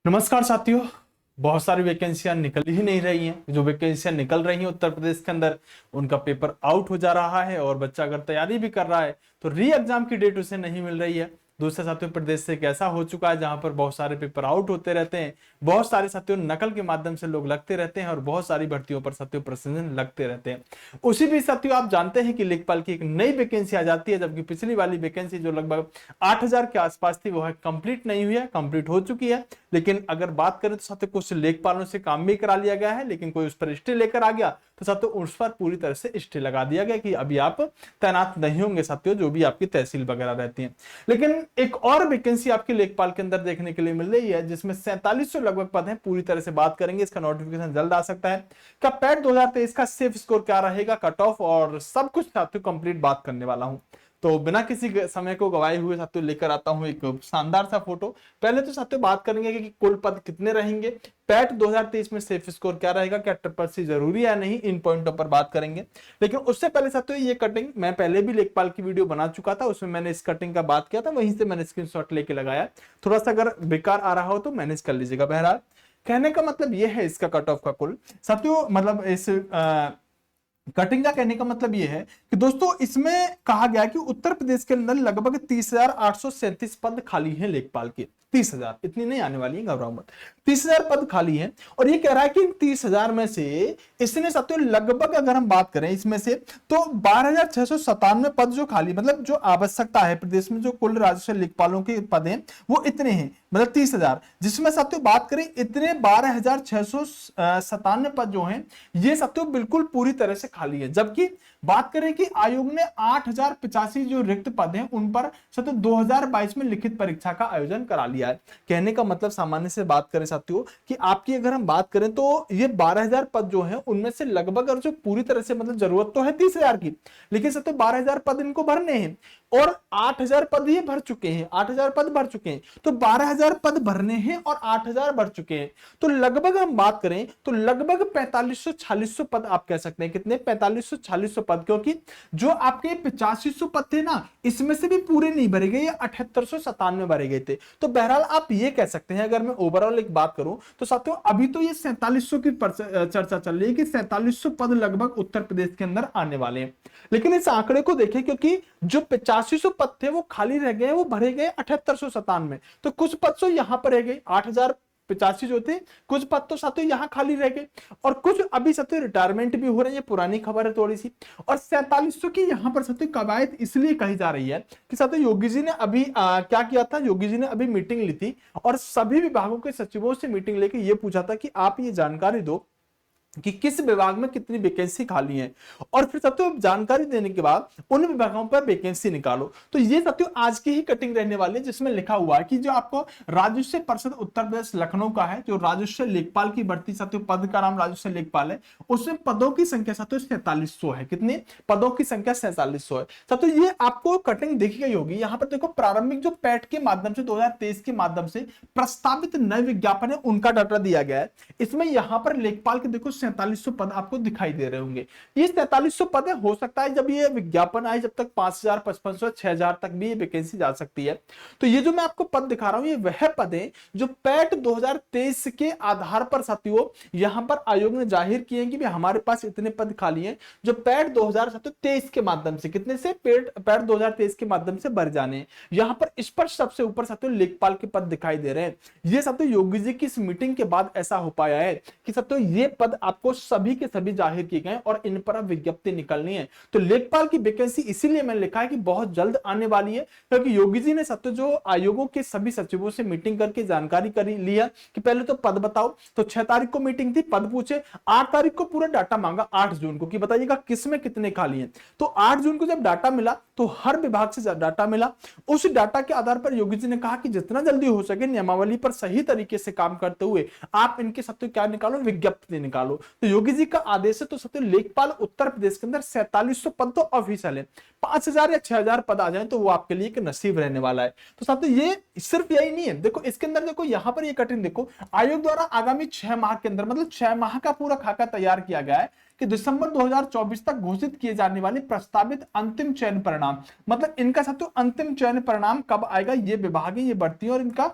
नमस्कार साथियों। बहुत सारी वैकेंसियां निकल ही नहीं रही हैं। जो वैकेंसियां निकल रही हैं उत्तर प्रदेश के अंदर, उनका पेपर आउट हो जा रहा है और बच्चा अगर तैयारी भी कर रहा है तो री एग्जाम की डेट उसे नहीं मिल रही है। दूसरे साथियों, प्रदेश से एक ऐसा हो चुका है जहां पर बहुत सारे पेपर आउट होते रहते हैं, बहुत सारे साथियों नकल के माध्यम से लोग लगते रहते हैं और बहुत सारी भर्तियों पर साथियों प्रश्न लगते रहते हैं। उसी बीच साथियों, आप जानते हैं कि लेखपाल की एक नई वैकेंसी आ जाती है, जबकि पिछली वाली वैकेंसी जो लगभग 8,000 के आसपास थी वो है कंप्लीट नहीं हुई है, कंप्लीट हो चुकी है। लेकिन अगर बात करें तो साथियों कुछ लेखपालों से काम भी करा लिया गया है, लेकिन कोई उस पर स्टे लेकर आ गया तो साथियों उस पर पूरी तरह से स्टे लगा दिया गया कि अभी आप तैनात नहीं होंगे साथियों, जो भी आपकी तहसील वगैरह रहती है। लेकिन एक और वैकेंसी आपकी लेखपाल के अंदर देखने के लिए मिल रही है, जिसमें 4700 लगभग पद हैं। पूरी तरह से बात करेंगे, इसका नोटिफिकेशन जल्द आ सकता है। का पैट 2023 का सेफ स्कोर क्या रहेगा, कट ऑफ और सब कुछ साथियों कंप्लीट बात करने वाला हूं। तो बिना किसी समय को गवाए हुए साथियों लेकर आता हूं एक शानदार सा फोटो। पहले तो साथियों बात करेंगे कि कुल पद कितने रहेंगे, पैट 2023 में सेफ स्कोर क्या रहेगा, क्या ट्रिपल सी जरूरी है नहीं, इन पॉइंटों पर बात करेंगे। लेकिन उससे पहले साथियों ये कटिंग मैं पहले भी लेखपाल की वीडियो बना चुका था, उसमें मैंने इस कटिंग का बात किया था, वहीं से मैंने स्क्रीनशॉट लेके लगाया। थोड़ा सा अगर बेकार आ रहा हो तो मैनेज कर लीजिएगा। बहरहाल कहने का मतलब ये है इसका कट ऑफ का कुल साथियों, मतलब इस कटिंग का कहने का मतलब यह है कि दोस्तों इसमें कहा गया कि उत्तर प्रदेश के अंदर लगभग 30,837 पद खाली हैं लेखपाल के। 30,000 इतनी नहीं आने वाली है, घबराओ मत। 30,000 पद खाली हैं और ये कह रहा है कि 30,000 में से इसने साथियों लगभग अगर हम बात करें इसमें से तो 12,697 पद जो खाली, मतलब जो आवश्यकता है प्रदेश में जो कुल राजस्व लेखपालों के पद हैं वो इतने हैं, मतलब 30,000। जिसमें साथियों बात करें इतने 12,697 पद जो हैं ये साथियों बिल्कुल पूरी तरह से खाली है। जबकि बात करें कि आयोग ने 8,085 जो रिक्त पद हैं उन पर साथियों 2022 में लिखित परीक्षा का आयोजन करा लिया है। कहने का मतलब सामान्य से बात करें साथियों कि आपकी अगर हम बात करें तो ये 12,000 पद जो हैं उनमें से लगभग और जो पूरी तरह से मतलब जरूरत तो है 30,000 की, लेकिन साथियों 12,000 पद इनको भरने हैं और 8,000 पद ये भर चुके हैं, 8,000 पद भर चुके हैं, तो 12,000 पद भरने हैं और 8,000 भर चुके हैं। तो लगभग हम बात करें तो लगभग 4500-4600 पद आप कह सकते हैं। कितने? 4500-4600 पद, क्योंकि जो आपके 8500 पद थे ना इसमें से भी पूरे नहीं भरे गए, 7897 भरे गए थे। तो बहरहाल आप ये कह सकते हैं, अगर मैं ओवरऑल एक बात करूं तो साथियों अभी तो ये 4700 की चर्चा चल रही है कि 4700 पद लगभग उत्तर प्रदेश के अंदर आने वाले हैं। लेकिन इस आंकड़े को देखें, क्योंकि जो 8500 पद थे वो खाली रह गए, वो भरे गए 7897 में, तो कुछ पद तो यहां पर रह गए 8,085 जो थे, कुछ पद तो साथियों यहां खाली रह गए और कुछ अभी साथियों रिटायरमेंट भी हो रही है, पुरानी खबर है थोड़ी सी। और 4700 की यहां पर साथियों कवायद इसलिए कही जा रही है कि साथियों योगी जी ने अभी क्या किया था, योगी जी ने अभी मीटिंग ली थी और सभी विभागों के सचिवों से मीटिंग लेकर यह पूछा था कि आप ये जानकारी दो कि किस विभाग में कितनी वैकेंसी खाली है, और फिर साथियों जानकारी देने के बाद उन विभागों पर वैकेंसी निकालो। तो ये साथियों आज की ही कटिंग रहने वाली है, जिसमें लिखा हुआ है कि जो आपको राजस्व परिषद उत्तर प्रदेश लखनऊ का है, जो राजस्व लेखपाल की भर्ती साथियों, पद का नाम राजस्व लेखपाल है, उसमें पदों की संख्या साथियों 4700 है। कितने पदों की संख्या? 4700 है साथियों। ये आपको कटिंग देखी गई होगी। यहां पर देखो प्रारंभिक जो पैट के माध्यम से 2023 के माध्यम से प्रस्तावित नए विज्ञापन है उनका डाटा दिया गया है। इसमें यहां पर लेखपाल के देखो 4700 पद आपको दिखाई दे रहे होंगे। ये 4300 पद है, हो सकता है जब ये विज्ञापन आए जब तक 5,000, 5,500, 6,000 तक भी ये वैकेंसी जा सकती है। तो ये जो मैं आपको पद दिखा रहा हूं ये वह पद है जो पैट 2023 के आधार पर साथियों यहां पर आयोग ने जाहिर किए हैं कि हमारे पास इतने पद खाली हैं, जो पैट 2023 के माध्यम से कितने से पैट 2023 के माध्यम से भर जाने हैं। यहां पर स्पष्ट सबसे ऊपर साथियों लेखपाल के पद दिखाई दे रहे हैं। ये साथियों योगी जी की इस मीटिंग के बाद ऐसा हो पाया है कि साथियों ये पद आपको सभी के सभी जाहिर किए गए और इन पर अब विज्ञप्ति निकलनी है। तो लेखपाल की वैकेंसी इसीलिए मैंने लिखा है कि बहुत जल्द आने वाली है, क्योंकि योगी जी ने साथियों जो आयोगों के सभी सचिवों से मीटिंग करके जानकारी कर लिया कि पहले तो पद बताओ। तो 6 तारीख को मीटिंग थी, पद पूछे, 8 तारीख को पूरा डाटा मांगा 8 जून को कि बताइएगा किसमें कितने खाली हैं। तो 8 जून को जब डाटा मिला तो हर विभाग से डाटा मिला। उस डाटा के आधार पर योगी जी ने कहा कि जितना जल्दी हो सके नियमावली पर सही तरीके से काम करते हुए आप इनके साथियों क्या निकालो, विज्ञप्ति निकालो। तो योगी जी का आदेश है। तो साथियों लेखपाल उत्तर प्रदेश के अंदर 4700 पद तो ऑफिशियल है, 5,000 या 6,000 पद आ जाए तो वो आपके लिए एक नसीब रहने वाला है। तो साथियों ये सिर्फ यही नहीं है, देखो इसके अंदर देखो यहां पर ये कटिंग देखो, आयोग द्वारा आगामी 6 माह के अंदर मतलब 6 माह का पूरा खाका तैयार किया गया है कि दिसंबर 2024 तक घोषित किए जाने वाले प्रस्तावित अंतिम चयन परिणाम, मतलब इनका साथियों अंतिम चयन परिणाम कब आएगा, ये विभाग है, ये भर्ती और इनका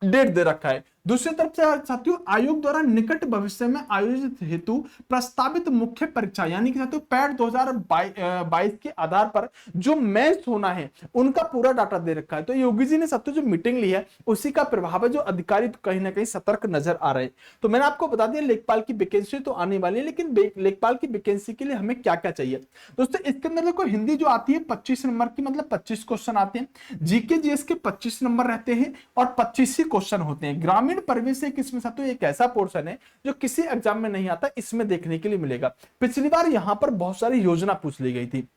डेट दे रखा है। दूसरी तरफ से साथियों आयोग द्वारा निकट भविष्य में आयोजित हेतु प्रस्तावित मुख्य परीक्षा यानी कि साथियों पैट 2022 के आधार पर जो मैच होना है उनका पूरा डाटा दे रखा है। तो योगी जी ने साथियों जो मीटिंग ली है उसी का प्रभाव है, जो अधिकारी तो कहीं ना कहीं सतर्क नजर आ रहे हैं। तो मैंने आपको बता दिया लेखपाल की वैकेंसी तो आने वाली है, लेकिन लेखपाल की वैकेंसी के लिए हमें क्या क्या चाहिए दोस्तों। इसके अंदर देखो हिंदी जो आती है 25 नंबर की, मतलब 25 क्वेश्चन आते हैं। जीके जीएस के 25 नंबर रहते हैं और 25 ही क्वेश्चन होते हैं। ग्रामीण परिवेश एक इसमें साथियों एक ऐसा पोर्शन है जो किसी एग्जाम में नहीं आता, इसमें देखने के लिए मिलेगा। पिछली बार यहां पर बहुत सारी योजना पूछ ली गई थी।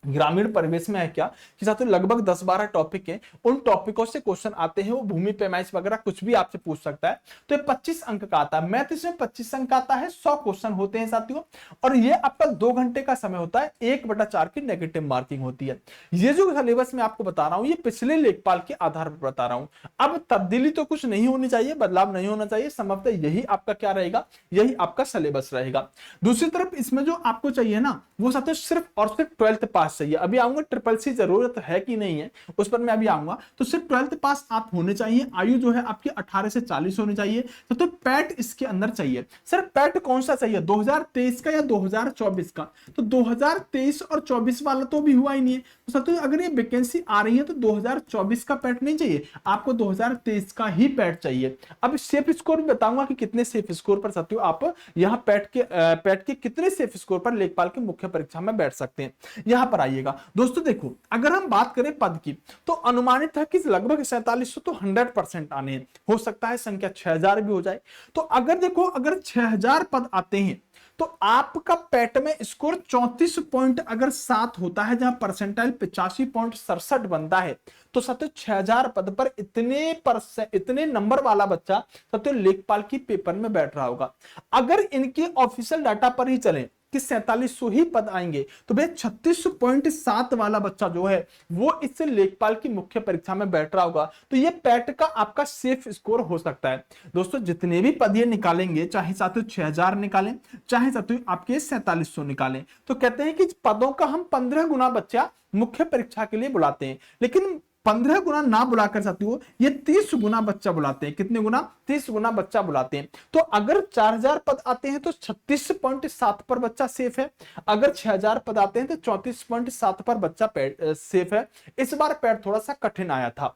ग्रामीण परिवेश में है क्या कि साथियों लगभग 10-12 टॉपिक हैं, उन टॉपिकों से क्वेश्चन आते हैं, वो भूमि पैमाइश वगैरह कुछ भी आपसे पूछ सकता है। तो ये 25 अंक का आता है। मैथ इसमें 25 अंक आता है, 100 क्वेश्चन होते हैं साथियों, और ये आपका 2 घंटे का समय होता है। 1/4 की नेगेटिव मार्किंग होती है। ये जो सिलेबस मैं आपको बता रहा हूं ये पिछले लेखपाल के आधार पर बता रहा हूं। अब तब्दीली तो कुछ नहीं होनी चाहिए, बदलाव नहीं होना चाहिए, संभवतः यही आपका क्या रहेगा, यही आपका सिलेबस रहेगा। दूसरी तरफ इसमें जो आपको चाहिए ना वो साथियों सिर्फ और सिर्फ 12th पास चाहिए। अभी आऊंगा ट्रिपल सी जरूरत है कि नहीं है उस पर मैं अभी आऊंगा। तो सिर्फ 12th पास आप होने चाहिए। आयु जो है आपकी 18 से 40 होनी चाहिए। तो पैट इसके अंदर चाहिए। सर पैट कौन सा चाहिए, 2023 का या 2024 का? तो 2023 और 24 वाला तो भी हुआ ही नहीं है। तो सर अगर ये वैकेंसी आ रही है तो 2024 का पैट नहीं चाहिए आपको, 2023 का ही पैट चाहिए। अब सेफ स्कोर भी बताऊंगा कि कितने सेफ स्कोर पर साथियों आप यहाँ पैट के कितने सेफ स्कोर पर लेखपाल की मुख्य परीक्षा में बैठ सकते हैं। यहां पर आइएगा दोस्तों। देखो अगर हम बात करें पद की तो अनुमानित है कि लगभग 4700 तो 100% आने हैं। हो सकता है संख्या 6000 भी हो जाए। तो अगर देखो अगर 6000 पद आते हैं तो आपका पैट में स्कोर 34 पॉइंट अगर 7 होता है, जहां परसेंटाइल 85.67 बनता है, तो सत्य 6000 पद पर इतने नंबर वाला बच्चा सत्य लेखपाल की पेपर में बैठ रहा होगा। अगर इनके ऑफिशियल डाटा पर ही चले कि 4700 ही पद आएंगे तो भाई 36.7 वाला बच्चा जो है वो इससे लेखपाल की मुख्य परीक्षा में बैठ रहा होगा। तो ये पैट का आपका सेफ स्कोर हो सकता है। दोस्तों जितने भी पद ये निकालेंगे, चाहे साथियों 6000 निकालें, चाहे साथियों आपके 4700 निकालें, तो कहते हैं कि पदों का हम 15 गुना बच्चा मुख्य परीक्षा के लिए बुलाते हैं। लेकिन 15 गुना ना बुलाकर साथियों ये 30 गुना बच्चा बुलाते हैं। कितने गुना? 30 गुना बच्चा बुलाते हैं। तो अगर 4000 पद आते हैं तो 36.7 पर बच्चा सेफ है। अगर 6000 पद आते हैं तो 34.7 पर बच्चा सेफ है। इस बार पैड थोड़ा सा कठिन आया था,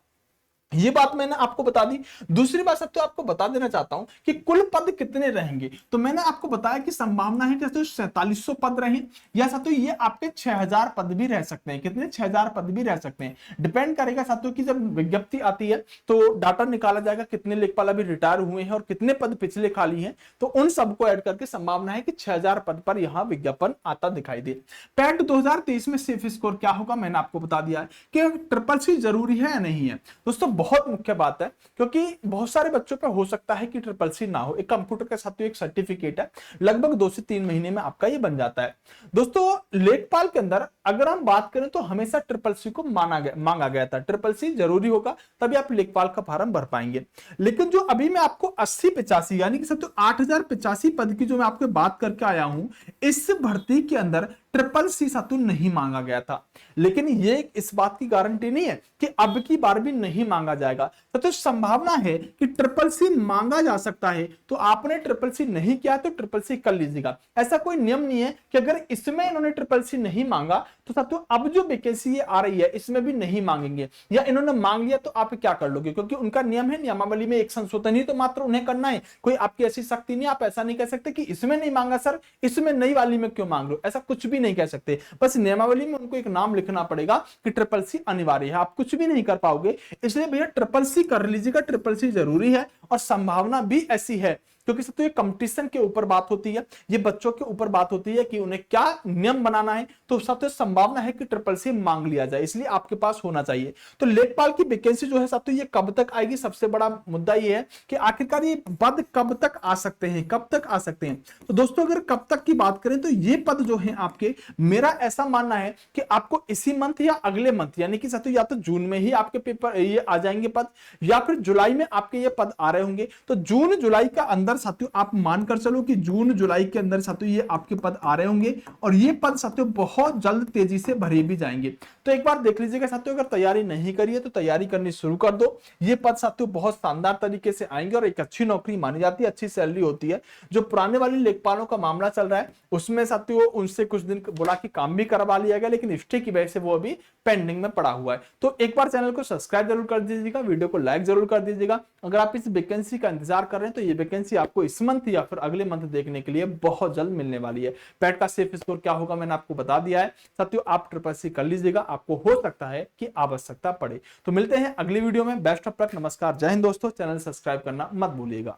ये बात मैंने आपको बता दी। दूसरी बात सब तो आपको बता देना चाहता हूं कि कुल पद कितने रहेंगे। तो मैंने आपको बताया कि संभावना है कि 4700 पद रहे, या साथियों ये आपके 6000 पद भी रह सकते हैं। कितने? 6000 पद भी रह सकते हैं। डिपेंड करेगा साथियों की जब विज्ञप्ति आती है तो डाटा निकाला जाएगा कितने लेखपाल अभी रिटायर हुए हैं और कितने पद पिछले खाली हैं, तो उन सबको ऐड करके संभावना है कि 6000 पद पर यहां विज्ञापन आता दिखाई दे। पैट 2023 में सेफ स्कोर क्या होगा मैंने आपको बता दिया है कि ट्रिपल सी जरूरी है या नहीं है। दोस्तों बहुत मुख्य बात है, क्योंकि बहुत सारे बच्चों पे हो सकता है कि ट्रिपल सी ना हो। एक कंप्यूटर के साथ एक सर्टिफिकेट है, लगभग 2 से 3 महीने में आपका ये बन जाता है। दोस्तों लेखपाल के अंदर अगर हम बात करें तो हमेशा ट्रिपल सी को मांगा गया था। ट्रिपल सी जरूरी होगा तभी आप लेखपाल का फॉर्म भर पाएंगे। लेकिन जो अभी मैं आपको 80-85 यानी कि सब तो 8085 पद की जो मैं आपको बात करके आया हूं, इस भर्ती के अंदर ट्रिपल सी सातु नहीं मांगा गया था। लेकिन ये इस बात की गारंटी नहीं है कि अब की बार भी नहीं मांगा जाएगा। तो संभावना है कि ट्रिपल सी मांगा जा सकता है। तो आपने ट्रिपल सी नहीं किया तो ट्रिपल सी कर लीजिएगा। ऐसा कोई नियम नहीं है कि अगर इसमें इन्होंने ट्रिपल सी नहीं मांगा तो साथियों अब जो वैकेंसी आ रही है इसमें भी नहीं मांगेंगे, या इन्होंने मांग लिया तो आप क्या कर लोगे, क्योंकि उनका नियम है, नियमावली में एक संशोधन ही तो मात्र उन्हें करना है। कोई आपकी ऐसी शक्ति नहीं, आप ऐसा नहीं कह सकते कि इसमें नहीं मांगा सर, इसमें नई वाली में क्यों मांग लो, ऐसा कुछ भी नहीं कह सकते। बस नियमावली में उनको एक नाम लिखना पड़ेगा कि ट्रिपल सी अनिवार्य है, आप कुछ भी नहीं कर पाओगे। इसलिए भैया ट्रिपल सी कर लीजिएगा, ट्रिपल सी जरूरी है और संभावना भी ऐसी है, क्योंकि तो ये कंपटीशन के ऊपर बात होती है, ये बच्चों के ऊपर बात होती है कि उन्हें क्या नियम बनाना है। तो सबसे संभावना है कि ट्रिपल सी मांग लिया जाए, इसलिए आपके पास होना चाहिए। तो लेखपाल की वैकेंसी जो है सब तो ये कब तक आएगी, सबसे बड़ा मुद्दा ये है कि आखिरकार ये पद कब तक आ सकते हैं, कब तक आ सकते हैं। तो दोस्तों अगर कब तक की बात करें तो ये पद जो है आपके, मेरा ऐसा मानना है कि आपको इसी मंथ या अगले मंथ, यानी कि साथियों या तो जून में ही आपके पेपर ये आ जाएंगे पद, या फिर जुलाई में आपके ये पद आ रहे होंगे। तो जून जुलाई का अंदर अंदर साथियों आप मानकर चलो कि जून जुलाई के अंदर साथियों ये आपके पद आ रहे होंगे और ये पद साथियों बहुत जल्द तेजी से भरे भी जाएंगे। तो एक बार देख लीजिएगा साथियों, अगर तैयारी नहीं करी है तो तैयारी करनी शुरू कर दो। ये पद साथियों बहुत शानदार तरीके से आएंगे और एक अच्छी नौकरी मानी जाती है, अच्छी सैलरी होती है। जो पुराने वाली लेखपालों का मामला चल रहा है उसमें साथियों उनसे कुछ दिन बोला कि काम भी करवा लिया गया, लेकिन स्टे की वजह से वो अभी पेंडिंग में पड़ा हुआ है। तो एक बार चैनल को सब्सक्राइब जरूर कर दीजिएगा, वीडियो को लाइक जरूर कर दीजिएगा। अगर आप इस वैकेंसी का इंतजार कर रहे हैं तो ये वैकेंसी आपको इस मंथ या फिर अगले मंथ देखने के लिए बहुत जल्द मिलने वाली है। पैट का सेफ स्कोर क्या होगा मैंने आपको बता दिया है साथियों, आप ट्रिपल कर लीजिएगा, आपको हो सकता है कि आवश्यकता पड़े। तो मिलते हैं अगली वीडियो में, बेस्ट ऑफ लक, नमस्कार, जय हिंद दोस्तों। चैनल सब्सक्राइब करना मत भूलिएगा।